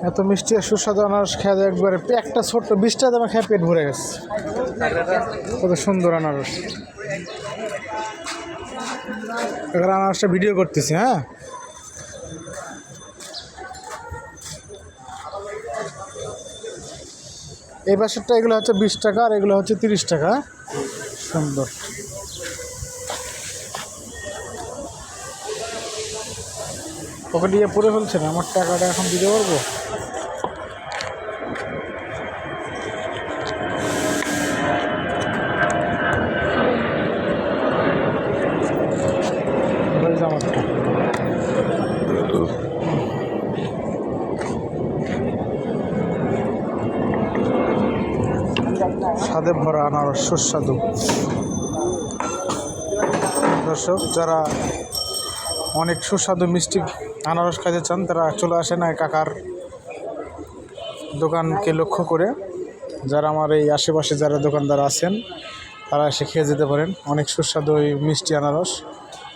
এত মিষ্টি আর সুস্বাদু আনারস খেয়ে যায় একবারে, একটা ছোট্ট 20টা দামে খেয়ে পেট ভরে গেছে। কত সুন্দর আনারস। এবার আনারসটা ভিডিও করতেছি। হ্যাঁ, এই পাশেরটা এগুলো হচ্ছে 20 টাকা আর এগুলো হচ্ছে 30 টাকা। সুন্দর। ওকে দিয়ে পরে ফেলছে না, আমার টাকাটা এখন দিতে পারবো? স্বাদে ভরা আনারস, সুস্বাদু। দর্শক, যারা অনেক সুস্বাদু মিষ্টি আনারস খাইতে চান তারা চলে আসেন এই কাকার দোকানকে লক্ষ্য করে। যারা আমার এই আশেপাশে যারা দোকানদার আছেন তারা এসে খেয়ে যেতে পারেন। অনেক সুস্বাদু এই মিষ্টি আনারস,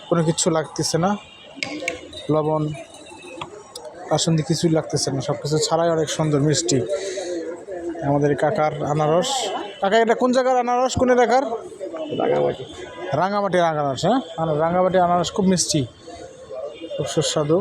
কোনো কিছু লাগতেছে না, লবণ কাসুন্দি কিছুই লাগতেছে না, সব কিছু ছাড়াই অনেক সুন্দর মিষ্টি আমাদের কাকার আনারস। কাকা, এটা কোন জায়গার আনারস, কোন এলাকার? রাঙামাটি। রাঙামাটির আনারস। হ্যাঁ, রাঙামাটির আনারস খুব মিষ্টি, খুব সুস্বাদু।